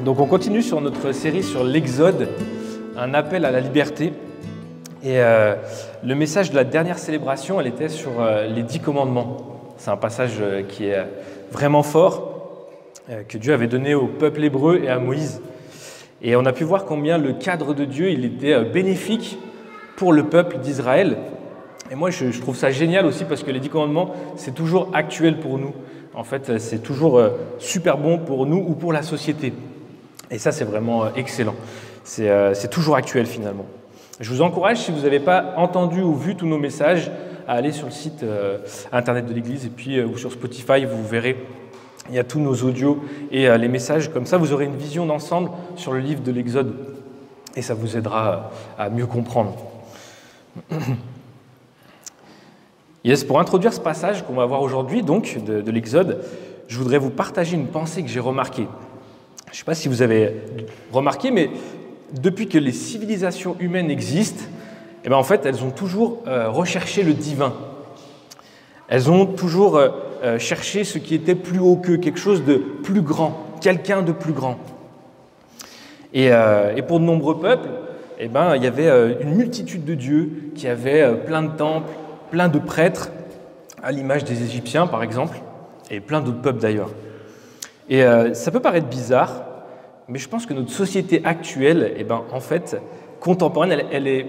Donc on continue sur notre série sur l'Exode, un appel à la liberté. Et le message de la dernière célébration, elle était sur les 10 commandements. C'est un passage qui est vraiment fort, que Dieu avait donné au peuple hébreu et à Moïse. Et on a pu voir combien le cadre de Dieu, il était bénéfique pour le peuple d'Israël. Et moi, je trouve ça génial aussi parce que les 10 commandements, c'est toujours actuel pour nous. En fait, c'est toujours super bon pour nous ou pour la société. Et ça, c'est vraiment excellent. C'est toujours actuel finalement. Je vous encourage, si vous n'avez pas entendu ou vu tous nos messages, à aller sur le site internet de l'Église et puis ou sur Spotify, vous verrez, il y a tous nos audios et les messages. Comme ça, vous aurez une vision d'ensemble sur le livre de l'Exode et ça vous aidera à mieux comprendre. Yes, pour introduire ce passage qu'on va voir aujourd'hui, donc de l'Exode, je voudrais vous partager une pensée que j'ai remarquée. Je ne sais pas si vous avez remarqué, mais depuis que les civilisations humaines existent, eh bien en fait, elles ont toujours recherché le divin. Elles ont toujours cherché ce qui était plus haut qu'eux, quelque chose de plus grand, quelqu'un de plus grand. Et pour de nombreux peuples, eh ben, il y avait une multitude de dieux qui avaient plein de temples, plein de prêtres, à l'image des Égyptiens par exemple, et plein d'autres peuples d'ailleurs. Et ça peut paraître bizarre, mais je pense que notre société actuelle, eh ben, en fait, contemporaine, elle n'est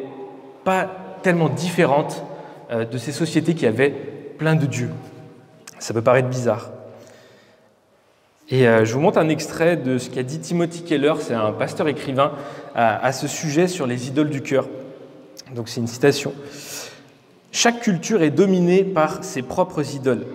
pas tellement différente de ces sociétés qui avaient plein de dieux. Ça peut paraître bizarre. Et je vous montre un extrait de ce qu'a dit Timothy Keller, c'est un pasteur écrivain, à ce sujet sur les idoles du cœur. Donc c'est une citation. « Chaque culture est dominée par ses propres idoles,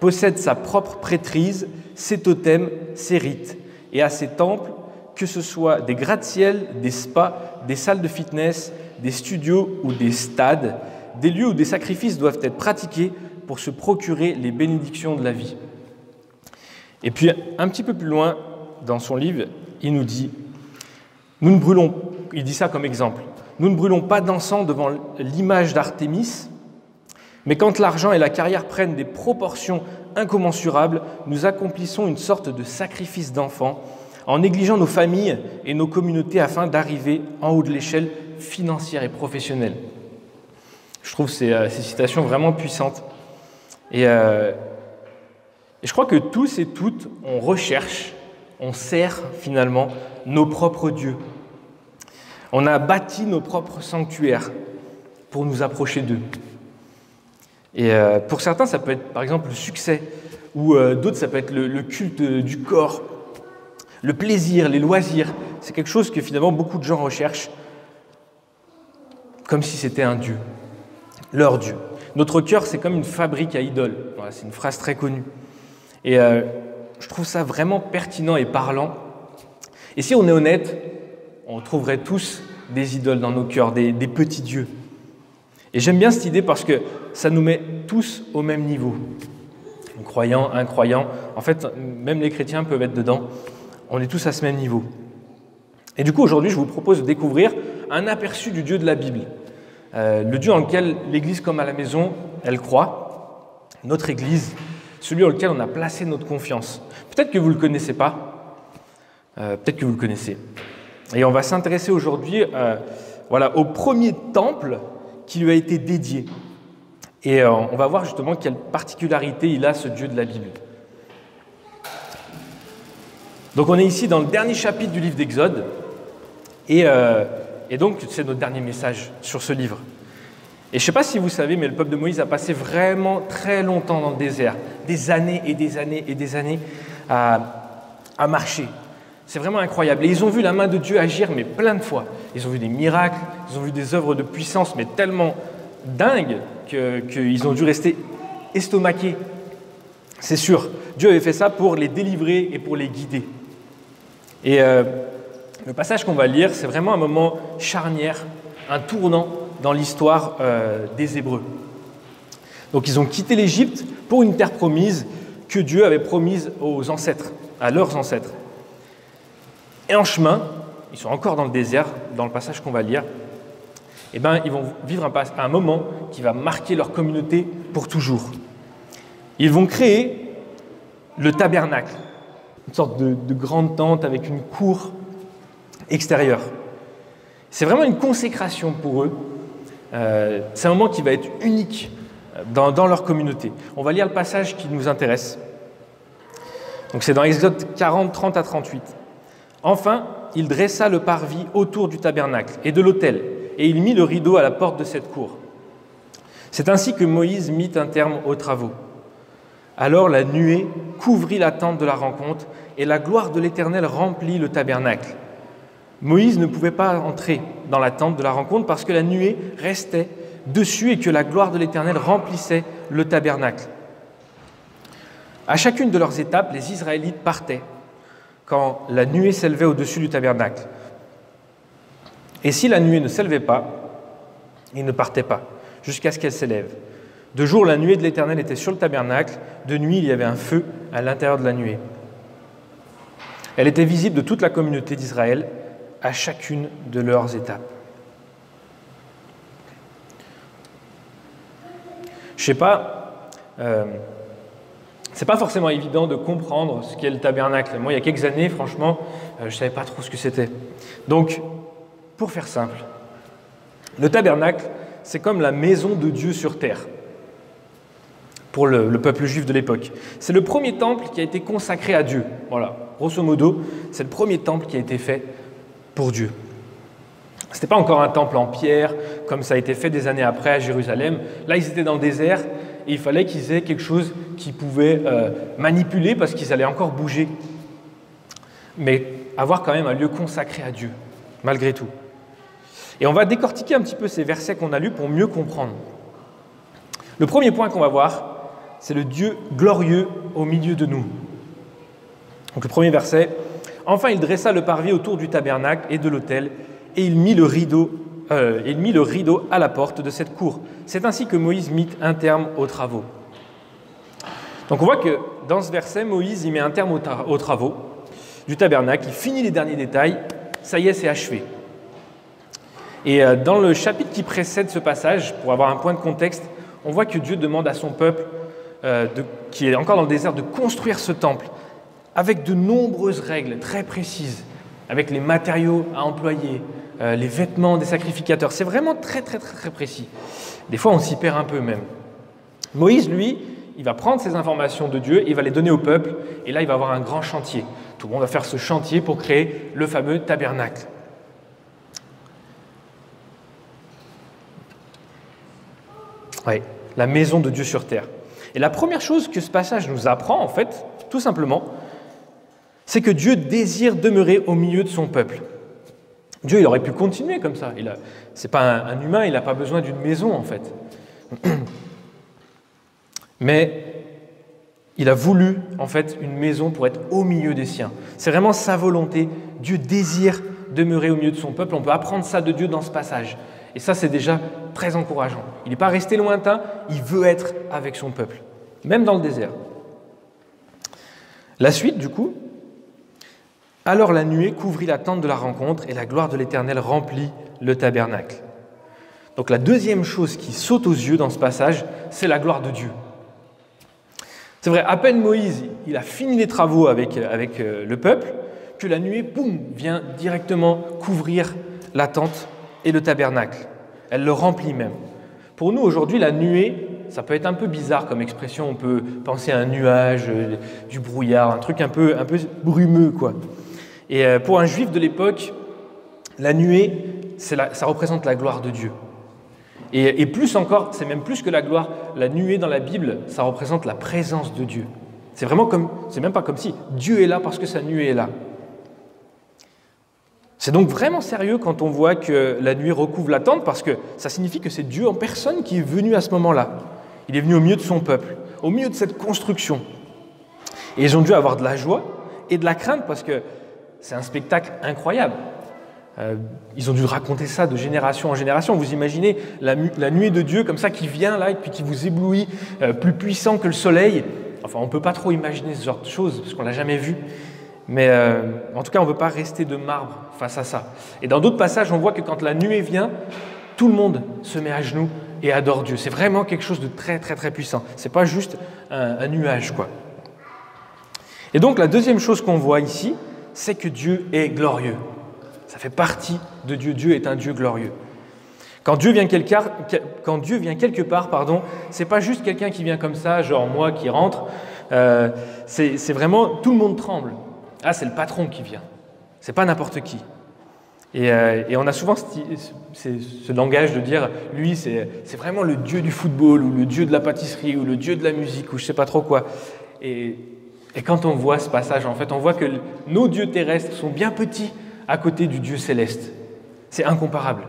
possède sa propre prêtrise, ses totems, ses rites, et à ses temples, que ce soit des gratte-ciel, des spas, des salles de fitness, des studios ou des stades, des lieux où des sacrifices doivent être pratiqués pour se procurer les bénédictions de la vie. » Et puis, un petit peu plus loin, dans son livre, il nous dit, il dit ça comme exemple, « Nous ne brûlons pas d'encens devant l'image d'Artémis, mais quand l'argent et la carrière prennent des proportions incommensurables, nous accomplissons une sorte de sacrifice d'enfants en négligeant nos familles et nos communautés afin d'arriver en haut de l'échelle financière et professionnelle. » Je trouve ces citations vraiment puissantes. Et je crois que tous et toutes, on recherche, on sert finalement nos propres dieux. On a bâti nos propres sanctuaires pour nous approcher d'eux. Et pour certains, ça peut être par exemple le succès, ou d'autres, ça peut être le culte du corps, le plaisir, les loisirs. C'est quelque chose que finalement beaucoup de gens recherchent comme si c'était un dieu, leur dieu. Notre cœur, c'est comme une fabrique à idoles. Voilà, c'est une phrase très connue. Et je trouve ça vraiment pertinent et parlant. Et si on est honnête, on trouverait tous des idoles dans nos cœurs, des petits dieux. Et j'aime bien cette idée parce que ça nous met tous au même niveau. Croyants, incroyants, en fait, même les chrétiens peuvent être dedans. On est tous à ce même niveau. Et du coup, aujourd'hui, je vous propose de découvrir un aperçu du Dieu de la Bible. Le Dieu en lequel l'Église, comme à la maison, elle croit. Notre Église, celui en lequel on a placé notre confiance. Peut-être que vous ne le connaissez pas, peut-être que vous le connaissez. Et on va s'intéresser aujourd'hui au premier temple qui lui a été dédié. Et on va voir justement quelle particularité il a, ce Dieu de la Bible. Donc on est ici dans le dernier chapitre du livre d'Exode, et donc c'est notre dernier message sur ce livre. Et je ne sais pas si vous savez, mais le peuple de Moïse a passé vraiment très longtemps dans le désert, des années et des années et des années à marcher. C'est vraiment incroyable. Et ils ont vu la main de Dieu agir, mais plein de fois. Ils ont vu des miracles, ils ont vu des œuvres de puissance, mais tellement dingues qu'ils ont dû rester estomaqués. C'est sûr, Dieu avait fait ça pour les délivrer et pour les guider. Et le passage qu'on va lire, c'est vraiment un moment charnière, un tournant dans l'histoire des Hébreux. Donc ils ont quitté l'Égypte pour une terre promise que Dieu avait promise aux ancêtres, à leurs ancêtres. Et en chemin, ils sont encore dans le désert, dans le passage qu'on va lire, eh ben, ils vont vivre un moment qui va marquer leur communauté pour toujours. Ils vont créer le tabernacle. une sorte de grande tente avec une cour extérieure. C'est vraiment une consécration pour eux. C'est un moment qui va être unique dans leur communauté. On va lire le passage qui nous intéresse. Donc c'est dans Exode 40, 30 à 38. Enfin, il dressa le parvis autour du tabernacle et de l'autel, et il mit le rideau à la porte de cette cour. C'est ainsi que Moïse mit un terme aux travaux. Alors la nuée couvrit la tente de la rencontre, et la gloire de l'Éternel remplit le tabernacle. Moïse ne pouvait pas entrer dans la tente de la rencontre parce que la nuée restait dessus et que la gloire de l'Éternel remplissait le tabernacle. À chacune de leurs étapes, les Israélites partaient quand la nuée s'élevait au-dessus du tabernacle. Et si la nuée ne s'élevait pas, ils ne partaient pas, jusqu'à ce qu'elle s'élève. De jour, la nuée de l'Éternel était sur le tabernacle, de nuit, il y avait un feu à l'intérieur de la nuée. Elle était visible de toute la communauté d'Israël à chacune de leurs étapes. Je ne sais pas, c'est pas forcément évident de comprendre ce qu'est le tabernacle. Moi, il y a quelques années, franchement, je ne savais pas trop ce que c'était. Donc, pour faire simple, le tabernacle, c'est comme la maison de Dieu sur terre, pour le peuple juif de l'époque. C'est le premier temple qui a été consacré à Dieu. Voilà, grosso modo, c'est le premier temple qui a été fait pour Dieu. Ce n'était pas encore un temple en pierre, comme ça a été fait des années après à Jérusalem. Là, ils étaient dans le désert et il fallait qu'ils aient quelque chose qu'ils pouvaient manipuler parce qu'ils allaient encore bouger. Mais avoir quand même un lieu consacré à Dieu, malgré tout. Et on va décortiquer un petit peu ces versets qu'on a lus pour mieux comprendre. Le premier point qu'on va voir, c'est le Dieu glorieux au milieu de nous. Donc le premier verset, « Enfin il dressa le parvis autour du tabernacle et de l'autel, et il mit le rideau à la porte de cette cour. C'est ainsi que Moïse mit un terme aux travaux. » Donc on voit que dans ce verset, Moïse il met un terme aux travaux du tabernacle, il finit les derniers détails, ça y est, c'est achevé. Et dans le chapitre qui précède ce passage, pour avoir un point de contexte, on voit que Dieu demande à son peuple, qui est encore dans le désert, de construire ce temple avec de nombreuses règles très précises, avec les matériaux à employer, les vêtements des sacrificateurs. C'est vraiment très, très, très, très précis. Des fois, on s'y perd un peu même. Moïse, lui, il va prendre ces informations de Dieu, il va les donner au peuple, et là, il va avoir un grand chantier. Tout le monde va faire ce chantier pour créer le fameux tabernacle. Oui, la maison de Dieu sur terre. Et la première chose que ce passage nous apprend, en fait, tout simplement, c'est que Dieu désire demeurer au milieu de son peuple. Dieu, il aurait pu continuer comme ça. C'est pas un humain, il n'a pas besoin d'une maison, en fait. Mais il a voulu, en fait, une maison pour être au milieu des siens. C'est vraiment sa volonté. Dieu désire demeurer au milieu de son peuple. On peut apprendre ça de Dieu dans ce passage. Et ça, c'est déjà très encourageant. Il n'est pas resté lointain, il veut être avec son peuple, même dans le désert. La suite, du coup, « Alors la nuée couvrit la tente de la rencontre et la gloire de l'Éternel remplit le tabernacle. » Donc la deuxième chose qui saute aux yeux dans ce passage, c'est la gloire de Dieu. C'est vrai, à peine Moïse, il a fini les travaux avec le peuple, que la nuée, boum, vient directement couvrir la tente et le tabernacle. Elle le remplit même. Pour nous, aujourd'hui, la nuée, ça peut être un peu bizarre comme expression. On peut penser à un nuage, du brouillard, un truc un peu brumeux, quoi. Et pour un juif de l'époque, la nuée, ça représente la gloire de Dieu. Et plus encore, c'est même plus que la gloire. La nuée dans la Bible, ça représente la présence de Dieu. C'est même pas comme si Dieu est là parce que sa nuée est là. C'est donc vraiment sérieux quand on voit que la nuée recouvre la tente parce que ça signifie que c'est Dieu en personne qui est venu à ce moment-là. Il est venu au milieu de son peuple, au milieu de cette construction. Et ils ont dû avoir de la joie et de la crainte parce que c'est un spectacle incroyable. Ils ont dû raconter ça de génération en génération. Vous imaginez la nuée de Dieu comme ça qui vient là et puis qui vous éblouit, plus puissant que le soleil. Enfin, on ne peut pas trop imaginer ce genre de choses parce qu'on ne l'a jamais vu. Mais en tout cas, on ne veut pas rester de marbre face à ça. Et dans d'autres passages, on voit que quand la nuée vient, tout le monde se met à genoux et adore Dieu. C'est vraiment quelque chose de très, très, très puissant. Ce n'est pas juste un nuage, quoi. Et donc la deuxième chose qu'on voit ici, c'est que Dieu est glorieux. Ça fait partie de Dieu. Dieu est un Dieu glorieux. Quand Dieu vient quelque part, c'est pas juste quelqu'un qui vient comme ça, genre moi qui rentre. C'est vraiment tout le monde tremble. Ah, c'est le patron qui vient. C'est pas n'importe qui. Et on a souvent ce langage de dire, lui, c'est vraiment le Dieu du football ou le Dieu de la pâtisserie ou le Dieu de la musique ou je sais pas trop quoi. Et quand on voit ce passage, en fait, on voit que nos dieux terrestres sont bien petits à côté du Dieu céleste. C'est incomparable.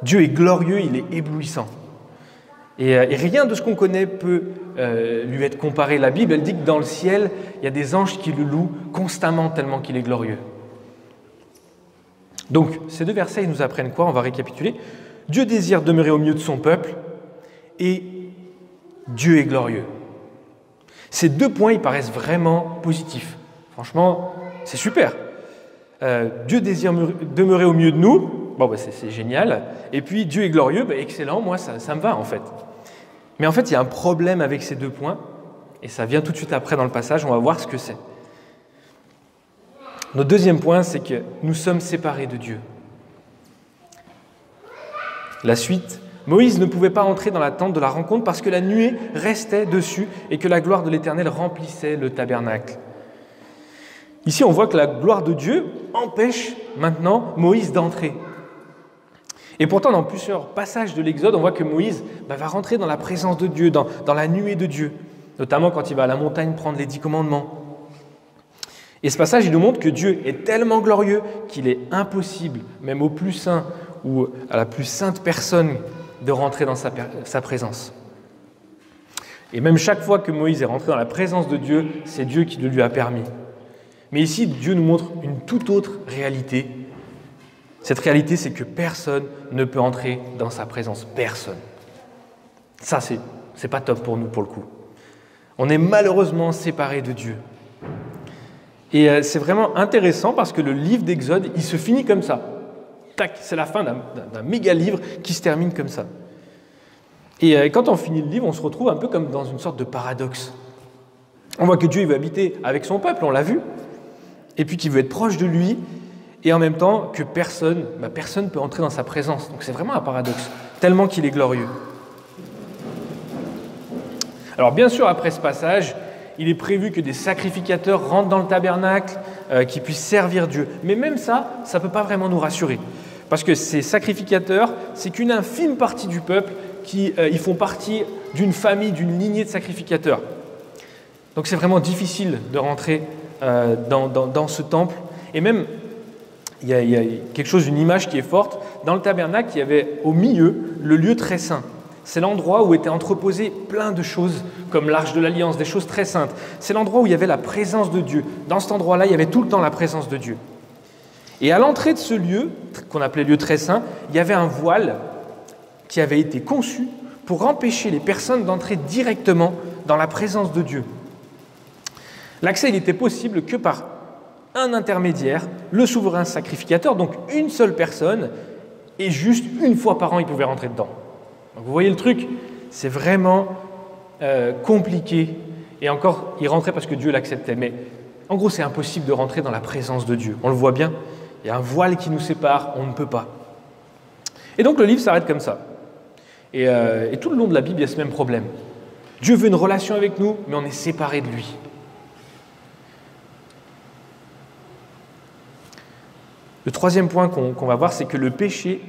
Dieu est glorieux, il est éblouissant. Et rien de ce qu'on connaît peut lui être comparé. La Bible, elle dit que dans le ciel, il y a des anges qui le louent constamment tellement qu'il est glorieux. Donc, ces deux versets, ils nous apprennent quoi? On va récapituler. Dieu désire demeurer au milieu de son peuple et Dieu est glorieux. Ces deux points, ils paraissent vraiment positifs. Franchement, c'est super. Dieu désire demeurer au milieu de nous. Bon, c'est génial. Et puis, Dieu est glorieux. Excellent, moi, ça me va, en fait. Mais en fait, il y a un problème avec ces deux points. Et ça vient tout de suite après dans le passage. On va voir ce que c'est. Notre deuxième point, c'est que nous sommes séparés de Dieu. La suite, Moïse ne pouvait pas entrer dans la tente de la rencontre parce que la nuée restait dessus et que la gloire de l'Éternel remplissait le tabernacle. Ici, on voit que la gloire de Dieu empêche maintenant Moïse d'entrer. Et pourtant, dans plusieurs passages de l'Exode, on voit que Moïse va rentrer dans la présence de Dieu, dans la nuée de Dieu, notamment quand il va à la montagne prendre les 10 commandements. Et ce passage, il nous montre que Dieu est tellement glorieux qu'il est impossible, même au plus saint ou à la plus sainte personne, de rentrer dans sa présence. Et même chaque fois que Moïse est rentré dans la présence de Dieu, c'est Dieu qui le lui a permis. Mais ici, Dieu nous montre une toute autre réalité. Cette réalité, c'est que personne ne peut entrer dans sa présence. Personne. Ça, c'est pas top pour nous, pour le coup. On est malheureusement séparés de Dieu. Et c'est vraiment intéressant parce que le livre d'Exode, il se finit comme ça. Tac, c'est la fin d'un méga livre qui se termine comme ça. Et quand on finit le livre, on se retrouve un peu comme dans une sorte de paradoxe. On voit que Dieu il veut habiter avec son peuple, on l'a vu, et puis qu'il veut être proche de lui, et en même temps que personne ne peut entrer dans sa présence. Donc c'est vraiment un paradoxe, tellement qu'il est glorieux. Alors bien sûr, après ce passage, il est prévu que des sacrificateurs rentrent dans le tabernacle, qui puissent servir Dieu. Mais même ça ne peut pas vraiment nous rassurer. Parce que ces sacrificateurs, c'est qu'une infime partie du peuple qui ils font partie d'une famille, d'une lignée de sacrificateurs. Donc c'est vraiment difficile de rentrer dans ce temple. Et même, il y a quelque chose, une image qui est forte. Dans le tabernacle, il y avait au milieu le lieu très saint. C'est l'endroit où étaient entreposées plein de choses, comme l'arche de l'Alliance, des choses très saintes. C'est l'endroit où il y avait la présence de Dieu. Dans cet endroit-là, il y avait tout le temps la présence de Dieu. Et à l'entrée de ce lieu, qu'on appelait lieu très saint, il y avait un voile qui avait été conçu pour empêcher les personnes d'entrer directement dans la présence de Dieu. L'accès, il était possible que par un intermédiaire, le souverain sacrificateur, donc une seule personne, et juste une fois par an, il pouvait rentrer dedans. Donc vous voyez le truc, c'est vraiment compliqué. Et encore, il rentrait parce que Dieu l'acceptait. Mais en gros, c'est impossible de rentrer dans la présence de Dieu. On le voit bien, il y a un voile qui nous sépare, on ne peut pas. Et donc le livre s'arrête comme ça. Et tout le long de la Bible, il y a ce même problème. Dieu veut une relation avec nous, mais on est séparés de lui. Le troisième point qu'on va voir, c'est que le péché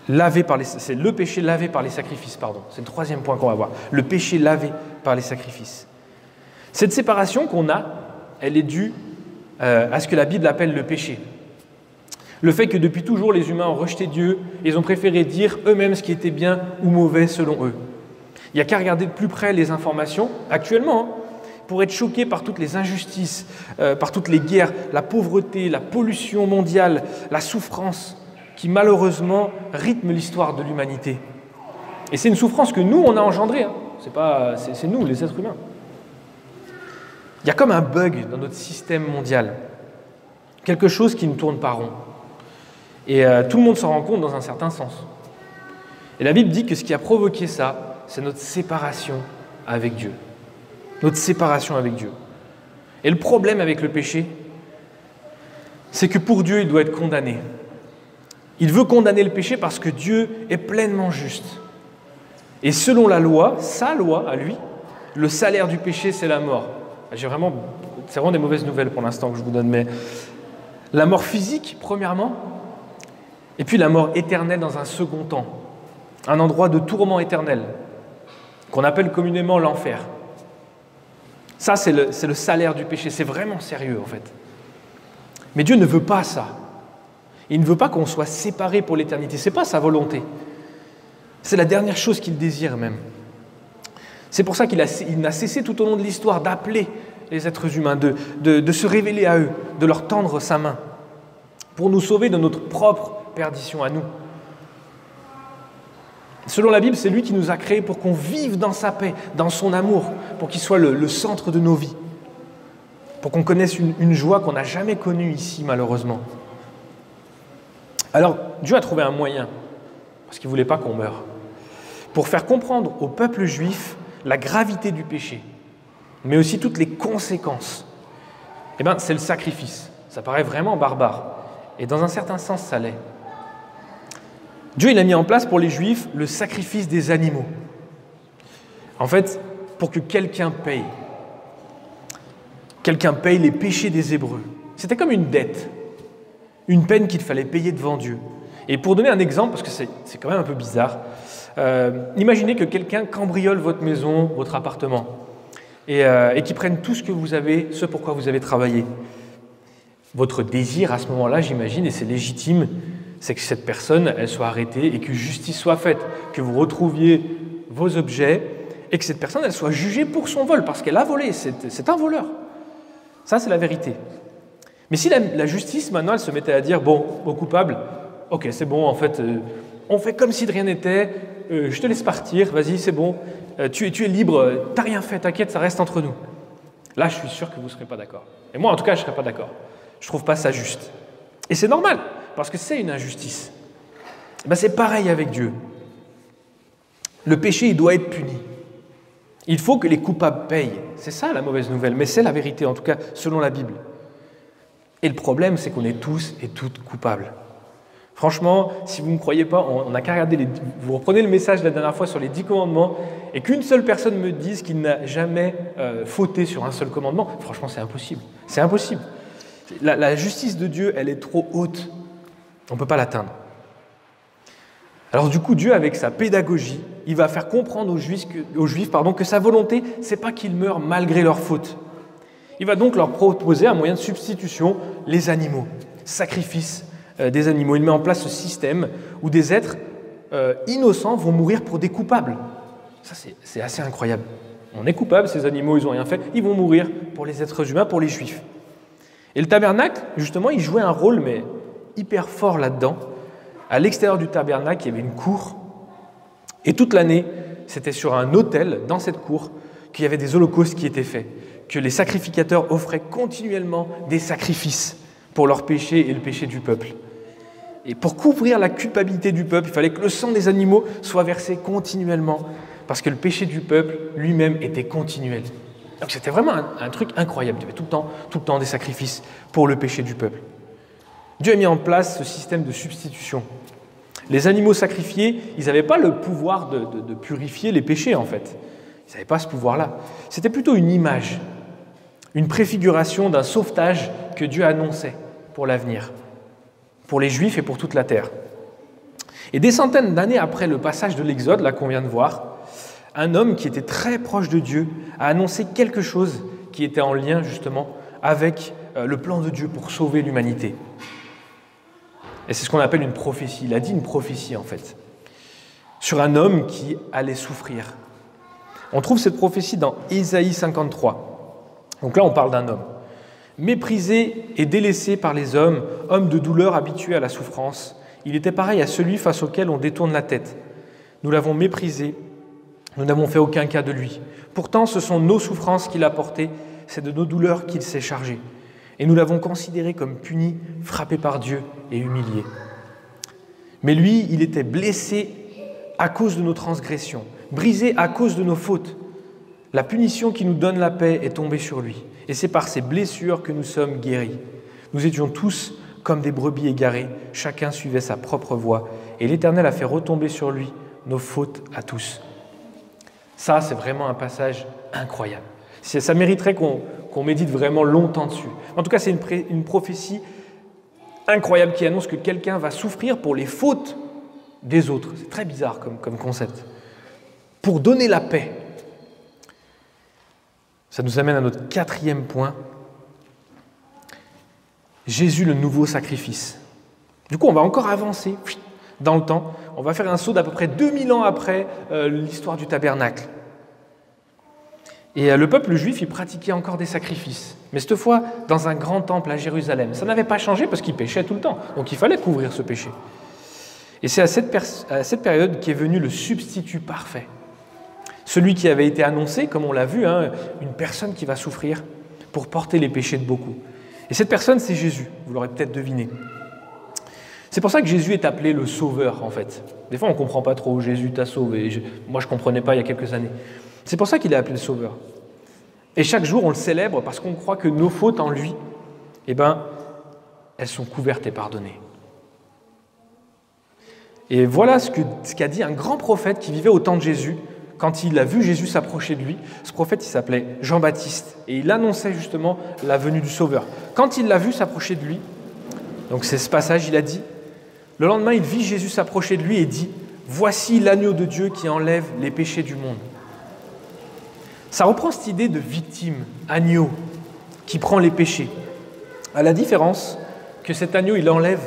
lavé par les sacrifices. C'est le troisième point qu'on va voir. Le péché lavé par les sacrifices. Cette séparation qu'on a, elle est due à ce que la Bible appelle le péché. Le fait que depuis toujours, les humains ont rejeté Dieu, ils ont préféré dire eux-mêmes ce qui était bien ou mauvais selon eux. Il n'y a qu'à regarder de plus près les informations, actuellement, pour être choqué par toutes les injustices, par toutes les guerres, la pauvreté, la pollution mondiale, la souffrance, qui malheureusement rythme l'histoire de l'humanité. Et c'est une souffrance que nous, on a engendrée. C'est nous, les êtres humains. Il y a comme un bug dans notre système mondial. Quelque chose qui ne tourne pas rond. Et tout le monde s'en rend compte dans un certain sens. Et la Bible dit que ce qui a provoqué ça, c'est notre séparation avec Dieu. notre séparation avec Dieu. Et le problème avec le péché, c'est que pour Dieu, il doit être condamné. Il veut condamner le péché parce que Dieu est pleinement juste. Et selon la loi, sa loi à lui, le salaire du péché, c'est la mort. C'est vraiment des mauvaises nouvelles pour l'instant que je vous donne, mais la mort physique, premièrement, et puis la mort éternelle dans un second temps, un endroit de tourment éternel, qu'on appelle communément l'enfer. Ça, c'est le salaire du péché, c'est vraiment sérieux en fait. Mais Dieu ne veut pas ça. Il ne veut pas qu'on soit séparés pour l'éternité, ce n'est pas sa volonté. C'est la dernière chose qu'il désire même. C'est pour ça qu'il n'a cessé tout au long de l'histoire d'appeler les êtres humains, de se révéler à eux, de leur tendre sa main, pour nous sauver de notre propre perdition à nous. Selon la Bible, c'est lui qui nous a créés pour qu'on vive dans sa paix, dans son amour, pour qu'il soit le centre de nos vies, pour qu'on connaisse une joie qu'on n'a jamais connue ici, malheureusement. Alors, Dieu a trouvé un moyen, parce qu'il ne voulait pas qu'on meure, pour faire comprendre au peuple juif la gravité du péché, mais aussi toutes les conséquences. C'est le sacrifice. Ça paraît vraiment barbare. Et dans un certain sens, ça l'est. Dieu, il a mis en place pour les Juifs le sacrifice des animaux. En fait, pour que quelqu'un paye. Quelqu'un paye les péchés des Hébreux. C'était comme une dette, une peine qu'il fallait payer devant Dieu. Et pour donner un exemple, parce que c'est quand même un peu bizarre, imaginez que quelqu'un cambriole votre maison, votre appartement, et qu'il prenne tout ce que vous avez, ce pourquoi vous avez travaillé. Votre désir à ce moment-là, j'imagine, et c'est légitime, c'est que cette personne, elle soit arrêtée et que justice soit faite, que vous retrouviez vos objets et que cette personne, elle soit jugée pour son vol, parce qu'elle a volé, c'est un voleur. Ça, c'est la vérité. Mais si la justice, maintenant, elle se mettait à dire, bon, au coupable, ok, c'est bon, en fait, on fait comme si de rien n'était, je te laisse partir, vas-y, c'est bon, tu es libre, t'as rien fait, t'inquiète, ça reste entre nous. Là, je suis sûr que vous ne serez pas d'accord. Et moi, en tout cas, je ne serai pas d'accord. Je ne trouve pas ça juste. Et c'est normal, parce que c'est une injustice. C'est pareil avec Dieu. Le péché, il doit être puni. Il faut que les coupables payent. C'est ça la mauvaise nouvelle, mais c'est la vérité, en tout cas, selon la Bible. Et le problème, c'est qu'on est tous et toutes coupables. Franchement, si vous ne me croyez pas, on n'a qu'à regarder vous reprenez le message la dernière fois sur les 10 commandements et qu'une seule personne me dise qu'il n'a jamais fauté sur un seul commandement, franchement, c'est impossible. C'est impossible. La justice de Dieu, elle est trop haute. On ne peut pas l'atteindre. Alors du coup, Dieu, avec sa pédagogie, il va faire comprendre aux Juifs que sa volonté, ce n'est pas qu'ils meurent malgré leurs fautes. Il va donc leur proposer un moyen de substitution, les animaux, sacrifice des animaux. Il met en place ce système où des êtres innocents vont mourir pour des coupables. Ça, c'est assez incroyable. On est coupable, ces animaux, ils n'ont rien fait, ils vont mourir pour les êtres humains, pour les Juifs. Et le tabernacle, justement, il jouait un rôle, mais hyper fort là-dedans. À l'extérieur du tabernacle, il y avait une cour. Et toute l'année, c'était sur un autel, dans cette cour, qu'il y avait des holocaustes qui étaient faits, que les sacrificateurs offraient continuellement des sacrifices pour leur péché et le péché du peuple. Et pour couvrir la culpabilité du peuple, il fallait que le sang des animaux soit versé continuellement, parce que le péché du peuple lui-même était continuel. Donc c'était vraiment un truc incroyable. Il y avait tout le temps des sacrifices pour le péché du peuple. Dieu a mis en place ce système de substitution. Les animaux sacrifiés, ils n'avaient pas le pouvoir de purifier les péchés, en fait. Ils n'avaient pas ce pouvoir-là. C'était plutôt une image, une préfiguration d'un sauvetage que Dieu annonçait pour l'avenir, pour les Juifs et pour toute la terre. Et des centaines d'années après le passage de l'Exode, là qu'on vient de voir, un homme qui était très proche de Dieu a annoncé quelque chose qui était en lien justement avec le plan de Dieu pour sauver l'humanité. Et c'est ce qu'on appelle une prophétie. Il a dit une prophétie en fait, sur un homme qui allait souffrir. On trouve cette prophétie dans Ésaïe 53. Donc là on parle d'un homme. Méprisé et délaissé par les hommes, homme de douleur habitué à la souffrance, il était pareil à celui face auquel on détourne la tête. Nous l'avons méprisé, nous n'avons fait aucun cas de lui. Pourtant, ce sont nos souffrances qu'il a portées, c'est de nos douleurs qu'il s'est chargé. Et nous l'avons considéré comme puni, frappé par Dieu et humilié. Mais lui, il était blessé à cause de nos transgressions, brisé à cause de nos fautes. La punition qui nous donne la paix est tombée sur lui. Et c'est par ses blessures que nous sommes guéris. Nous étions tous comme des brebis égarées, chacun suivait sa propre voie, et l'Éternel a fait retomber sur lui nos fautes à tous. Ça, c'est vraiment un passage incroyable. Ça mériterait qu'on médite vraiment longtemps dessus. En tout cas, c'est une prophétie incroyable qui annonce que quelqu'un va souffrir pour les fautes des autres. C'est très bizarre comme concept. Pour donner la paix. Ça nous amène à notre 4e point. Jésus, le nouveau sacrifice. Du coup, on va encore avancer dans le temps. On va faire un saut d'à peu près 2000 ans après l'histoire du tabernacle. Et le peuple juif, il pratiquait encore des sacrifices. Mais cette fois, dans un grand temple à Jérusalem. Ça n'avait pas changé parce qu'ils péchaient tout le temps. Donc il fallait couvrir ce péché. Et c'est à cette période qu'est venu le substitut parfait. Celui qui avait été annoncé, comme on l'a vu, une personne qui va souffrir pour porter les péchés de beaucoup. Et cette personne, c'est Jésus, vous l'aurez peut-être deviné. C'est pour ça que Jésus est appelé le Sauveur, en fait. Des fois, on ne comprend pas trop, Jésus t'a sauvé. Moi, je ne comprenais pas il y a quelques années. C'est pour ça qu'il est appelé le Sauveur. Et chaque jour, on le célèbre parce qu'on croit que nos fautes en lui, elles sont couvertes et pardonnées. Et voilà ce qu'a dit un grand prophète qui vivait au temps de Jésus, quand il a vu Jésus s'approcher de lui. Ce prophète, il s'appelait Jean-Baptiste, et il annonçait justement la venue du Sauveur. Quand il l'a vu s'approcher de lui, donc c'est ce passage, il a dit, le lendemain, il vit Jésus s'approcher de lui et dit, « Voici l'agneau de Dieu qui enlève les péchés du monde. » Ça reprend cette idée de victime, agneau, qui prend les péchés. À la différence que cet agneau, il enlève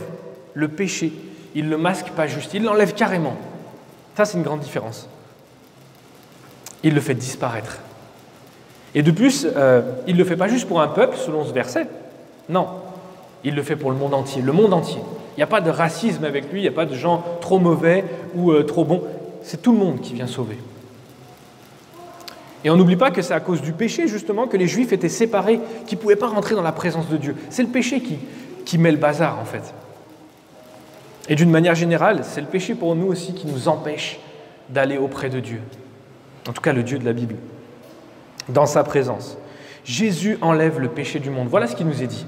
le péché, il ne le masque pas juste, il l'enlève carrément. Ça, c'est une grande différence. Il le fait disparaître. Et de plus, il ne le fait pas juste pour un peuple, selon ce verset. Non, il le fait pour le monde entier. Le monde entier. Il n'y a pas de racisme avec lui, il n'y a pas de gens trop mauvais ou trop bons. C'est tout le monde qui vient sauver. Et on n'oublie pas que c'est à cause du péché, justement, que les Juifs étaient séparés, qu'ils ne pouvaient pas rentrer dans la présence de Dieu. C'est le péché qui met le bazar, en fait. Et d'une manière générale, c'est le péché pour nous aussi qui nous empêche d'aller auprès de Dieu. En tout cas, le Dieu de la Bible. Dans sa présence. Jésus enlève le péché du monde. Voilà ce qui nous est dit.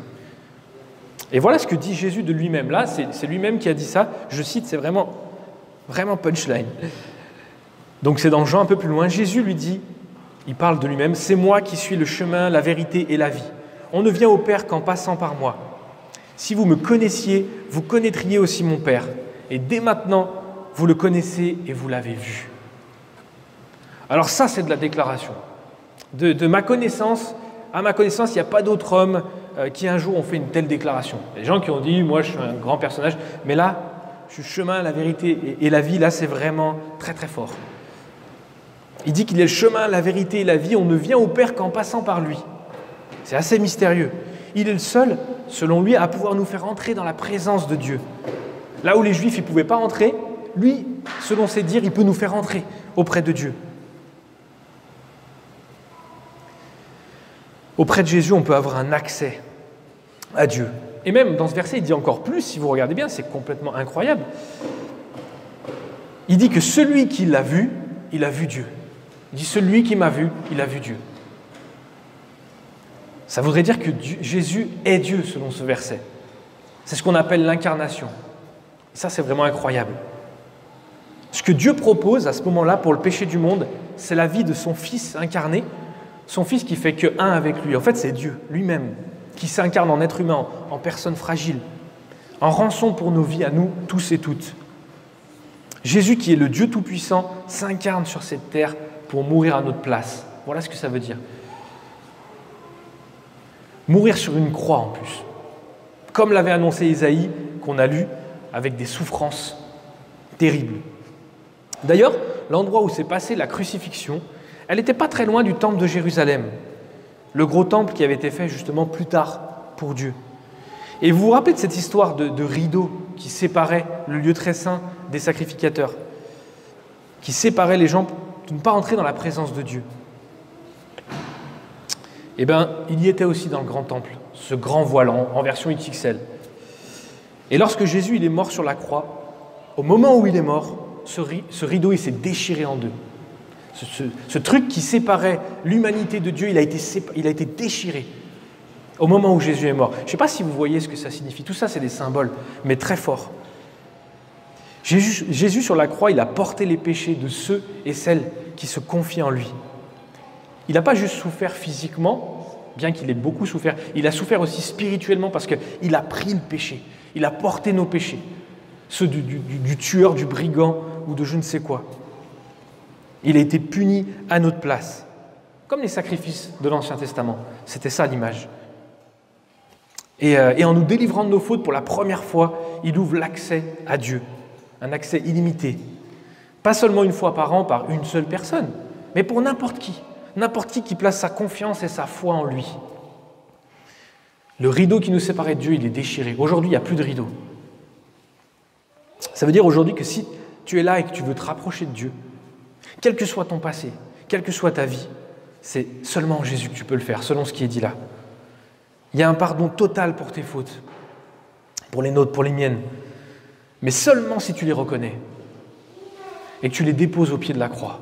Et voilà ce que dit Jésus de lui-même. Là, c'est lui-même qui a dit ça. Je cite, c'est vraiment punchline. Donc c'est dans Jean un peu plus loin. Jésus lui dit, il parle de lui-même, « C'est moi qui suis le chemin, la vérité et la vie. On ne vient au Père qu'en passant par moi. Si vous me connaissiez, vous connaîtriez aussi mon Père. Et dès maintenant, vous le connaissez et vous l'avez vu. » Alors ça, c'est de la déclaration. De ma connaissance, à ma connaissance, il n'y a pas d'autre homme qui un jour ont fait une telle déclaration. Les gens qui ont dit, moi je suis un grand personnage, mais là, je suis le chemin, la vérité et la vie, là c'est vraiment très très fort. Il dit qu'il est le chemin, la vérité et la vie, on ne vient au Père qu'en passant par lui. C'est assez mystérieux. Il est le seul, selon lui, à pouvoir nous faire entrer dans la présence de Dieu. Là où les Juifs ne pouvaient pas entrer, lui, selon ses dires, il peut nous faire entrer auprès de Dieu. Auprès de Jésus, on peut avoir un accès à Dieu. Et même dans ce verset, il dit encore plus, si vous regardez bien, c'est complètement incroyable. Il dit que celui qui l'a vu, il a vu Dieu. Il dit celui qui m'a vu, il a vu Dieu. Ça voudrait dire que Jésus est Dieu selon ce verset. C'est ce qu'on appelle l'incarnation. Et ça, c'est vraiment incroyable. Ce que Dieu propose à ce moment-là pour le péché du monde, c'est la vie de son Fils incarné, son Fils qui fait que un avec lui. En fait, c'est Dieu lui-même qui s'incarne en être humain, en personne fragile, en rançon pour nos vies à nous, tous et toutes. Jésus, qui est le Dieu Tout-Puissant, s'incarne sur cette terre pour mourir à notre place. Voilà ce que ça veut dire. Mourir sur une croix en plus. Comme l'avait annoncé Isaïe, qu'on a lu, avec des souffrances terribles. D'ailleurs, l'endroit où s'est passée la crucifixion, elle n'était pas très loin du temple de Jérusalem. Le gros temple qui avait été fait justement plus tard pour Dieu. Et vous vous rappelez de cette histoire de rideau qui séparait le lieu très saint des sacrificateurs, qui séparait les gens de ne pas entrer dans la présence de Dieu. Eh bien, il y était aussi dans le grand temple, ce grand voile en version XXL. Et lorsque Jésus il est mort sur la croix, au moment où il est mort, ce rideau il s'est déchiré en deux. Ce truc qui séparait l'humanité de Dieu, il a été déchiré au moment où Jésus est mort. Je ne sais pas si vous voyez ce que ça signifie. Tout ça, c'est des symboles, mais très forts. Jésus, sur la croix, il a porté les péchés de ceux et celles qui se confient en lui. Il n'a pas juste souffert physiquement, bien qu'il ait beaucoup souffert, il a souffert aussi spirituellement parce qu'il a pris le péché, il a porté nos péchés, ceux du tueur, du brigand ou de je ne sais quoi. Il a été puni à notre place, comme les sacrifices de l'Ancien Testament. C'était ça l'image. Et en nous délivrant de nos fautes pour la première fois, il ouvre l'accès à Dieu, un accès illimité. Pas seulement une fois par an par une seule personne, mais pour n'importe qui place sa confiance et sa foi en lui. Le rideau qui nous séparait de Dieu, il est déchiré. Aujourd'hui, il n'y a plus de rideau. Ça veut dire aujourd'hui que si tu es là et que tu veux te rapprocher de Dieu, quel que soit ton passé, quelle que soit ta vie, c'est seulement en Jésus que tu peux le faire, selon ce qui est dit là. Il y a un pardon total pour tes fautes, pour les nôtres, pour les miennes, mais seulement si tu les reconnais et que tu les déposes au pied de la croix.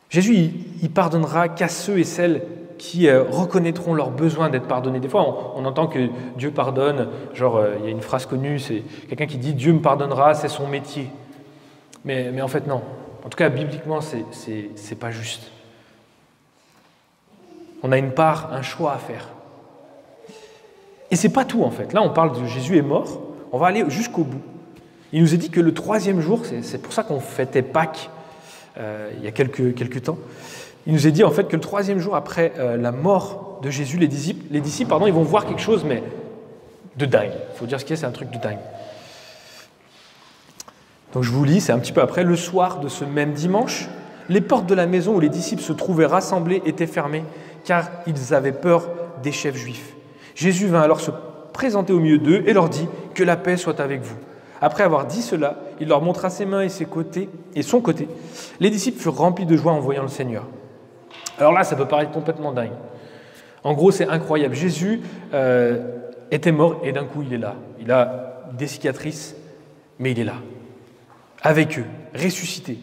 Jésus, il pardonnera qu'à ceux et celles qui reconnaîtront leur besoin d'être pardonnés. Des fois, on entend que Dieu pardonne, genre, il y a une phrase connue, c'est quelqu'un qui dit « Dieu me pardonnera, c'est son métier ». Mais en fait, non. En tout cas, bibliquement, c'est pas juste. On a une part, un choix à faire. Et c'est pas tout, en fait. Là, on parle de Jésus est mort, on va aller jusqu'au bout. Il nous est dit que le 3e jour, c'est pour ça qu'on fêtait Pâques il y a quelques temps, il nous est dit en fait que le 3e jour après la mort de Jésus, les disciples, ils vont voir quelque chose, mais de dingue. Il faut dire ce qu'il y a, c'est un truc de dingue. Donc je vous lis, c'est un petit peu après, le soir de ce même dimanche, les portes de la maison où les disciples se trouvaient rassemblés étaient fermées, car ils avaient peur des chefs juifs. Jésus vint alors se présenter au milieu d'eux et leur dit « Que la paix soit avec vous ». Après avoir dit cela, il leur montra ses mains et son côté. Les disciples furent remplis de joie en voyant le Seigneur. Alors là, ça peut paraître complètement dingue. En gros, c'est incroyable. Jésus était mort et d'un coup, il est là. Il a des cicatrices, mais il est là. Avec eux, ressuscité.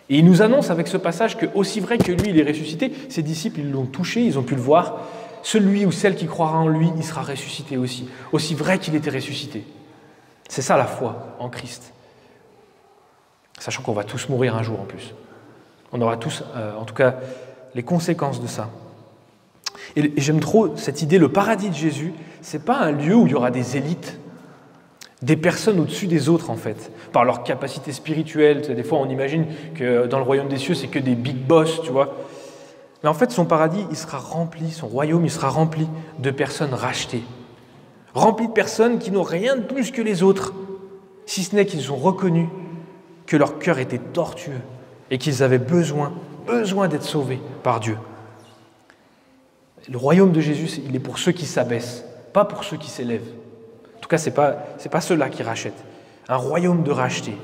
Et il nous annonce avec ce passage que, aussi vrai que lui, il est ressuscité, ses disciples, ils l'ont touché, ils ont pu le voir. Celui ou celle qui croira en lui, il sera ressuscité aussi. Aussi vrai qu'il était ressuscité. C'est ça la foi en Christ. Sachant qu'on va tous mourir un jour en plus. On aura tous, en tout cas, les conséquences de ça. Et j'aime trop cette idée, le paradis de Jésus, c'est pas un lieu où il y aura des élites, des personnes au-dessus des autres en fait, par leur capacité spirituelle. Tu sais, des fois on imagine que dans le royaume des cieux, c'est que des big boss, tu vois. Mais en fait, son paradis, il sera rempli, son royaume, il sera rempli de personnes rachetées. Rempli de personnes qui n'ont rien de plus que les autres, si ce n'est qu'ils ont reconnu que leur cœur était tortueux et qu'ils avaient besoin d'être sauvés par Dieu. Le royaume de Jésus, il est pour ceux qui s'abaissent, pas pour ceux qui s'élèvent. En tout cas, ce n'est pas ceux-là qui rachètent. Un royaume de rachetés.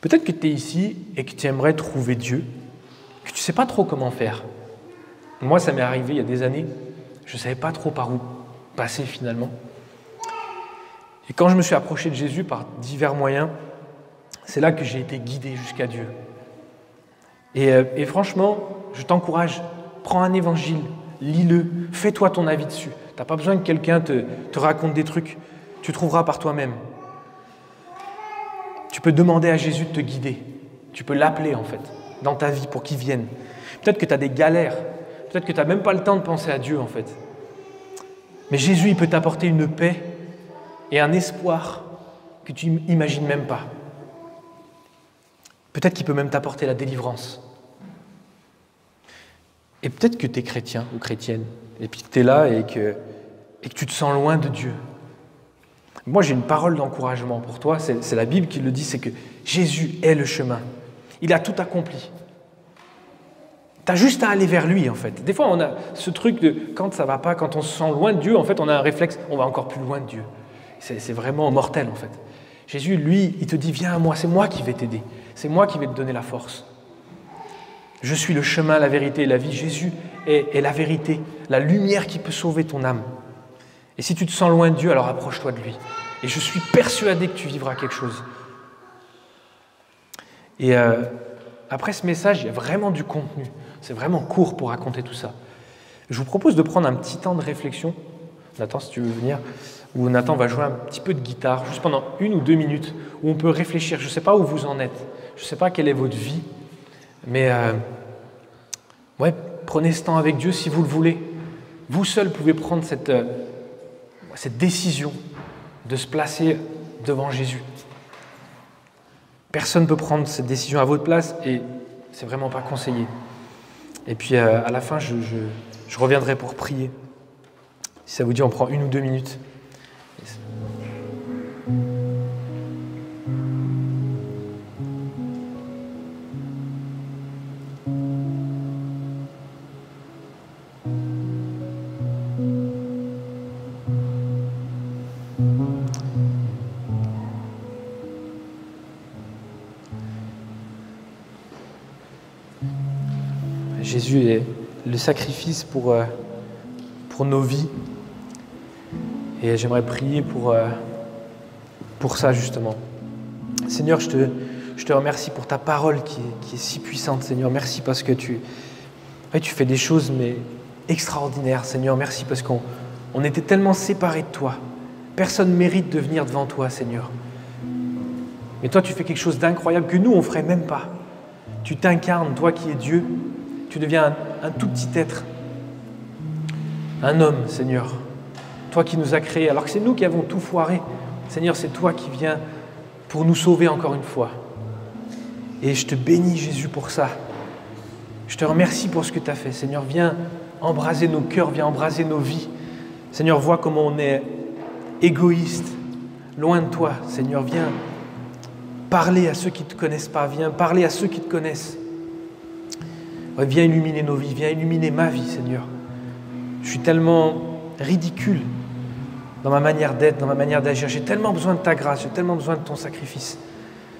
Peut-être que tu es ici et que tu aimerais trouver Dieu, que tu ne sais pas trop comment faire. Moi, ça m'est arrivé il y a des années, je ne savais pas trop par où passer finalement. Et quand je me suis approché de Jésus par divers moyens, c'est là que j'ai été guidé jusqu'à Dieu. Et franchement, je t'encourage, prends un évangile, lis-le, fais-toi ton avis dessus. Tu n'as pas besoin que quelqu'un te raconte des trucs, tu trouveras par toi-même. Tu peux demander à Jésus de te guider, tu peux l'appeler en fait, dans ta vie pour qu'il vienne. Peut-être que tu as des galères, peut-être que tu n'as même pas le temps de penser à Dieu en fait. Mais Jésus, il peut t'apporter une paix et un espoir que tu n'imagines même pas. Peut-être qu'il peut même t'apporter la délivrance. Et peut-être que tu es chrétien ou chrétienne, et puis que tu es là et que tu te sens loin de Dieu. Moi, j'ai une parole d'encouragement pour toi, c'est la Bible qui le dit, c'est que Jésus est le chemin. Il a tout accompli. Tu as juste à aller vers lui, en fait. Des fois, on a ce truc de, quand ça ne va pas, quand on se sent loin de Dieu, en fait, on a un réflexe, on va encore plus loin de Dieu. C'est vraiment mortel, en fait. Jésus, lui, il te dit, viens à moi, c'est moi qui vais t'aider. C'est moi qui vais te donner la force. Je suis le chemin, la vérité et la vie. Jésus est la vérité, la lumière qui peut sauver ton âme. Et si tu te sens loin de Dieu, alors approche-toi de lui. Et je suis persuadé que tu vivras quelque chose. Et après ce message, il y a vraiment du contenu. C'est vraiment court pour raconter tout ça. Je vous propose de prendre un petit temps de réflexion. Nathan, si tu veux venir, où Nathan va jouer un petit peu de guitare, juste pendant 1 ou 2 minutes, où on peut réfléchir. Je ne sais pas où vous en êtes, je ne sais pas quelle est votre vie, mais prenez ce temps avec Dieu si vous le voulez. Vous seul pouvez prendre cette décision de se placer devant Jésus. Personne ne peut prendre cette décision à votre place et c'est vraiment pas conseillé. Et puis à la fin, je reviendrai pour prier. Si ça vous dit, on prend 1 ou 2 minutes. Jésus est le sacrifice pour nos vies. Et j'aimerais prier pour ça, justement. Seigneur, je te remercie pour ta parole qui est si puissante, Seigneur. Merci parce que tu fais des choses mais extraordinaires, Seigneur. Merci parce qu'on était tellement séparés de toi. Personne ne mérite de venir devant toi, Seigneur. Mais toi, tu fais quelque chose d'incroyable que nous, on ne ferait même pas. Tu t'incarnes, toi qui es Dieu. Tu deviens un tout petit être, un homme, Seigneur. Toi qui nous as créés, alors que c'est nous qui avons tout foiré. Seigneur, c'est toi qui viens pour nous sauver encore une fois. Et je te bénis, Jésus, pour ça. Je te remercie pour ce que tu as fait. Seigneur, viens embraser nos cœurs, viens embraser nos vies. Seigneur, vois comment on est égoïste, loin de toi. Seigneur, viens parler à ceux qui ne te connaissent pas. Viens parler à ceux qui te connaissent. Ouais, viens illuminer nos vies, viens illuminer ma vie, Seigneur. Je suis tellement ridicule dans ma manière d'être, dans ma manière d'agir. J'ai tellement besoin de ta grâce, j'ai tellement besoin de ton sacrifice.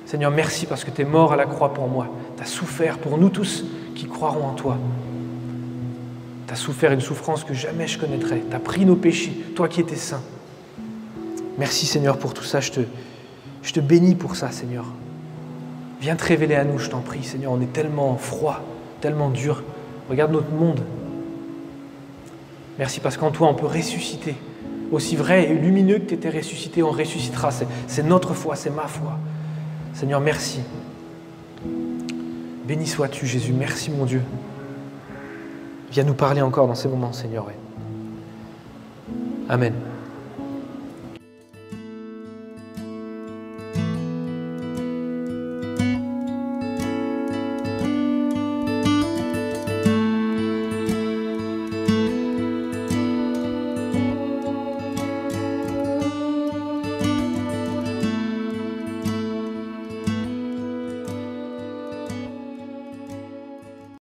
Seigneur, merci parce que tu es mort à la croix pour moi. Tu as souffert pour nous tous qui croirons en toi. Tu as souffert une souffrance que jamais je connaîtrai. Tu as pris nos péchés, toi qui étais saint. Merci, Seigneur, pour tout ça. Je te bénis pour ça, Seigneur. Viens te révéler à nous, je t'en prie, Seigneur. On est tellement froid, tellement dur. Regarde notre monde. Merci parce qu'en toi, on peut ressusciter. Aussi vrai et lumineux que tu étais ressuscité, on ressuscitera. C'est notre foi, c'est ma foi. Seigneur, merci. Béni sois-tu, Jésus. Merci, mon Dieu. Viens nous parler encore dans ces moments, Seigneur. Amen.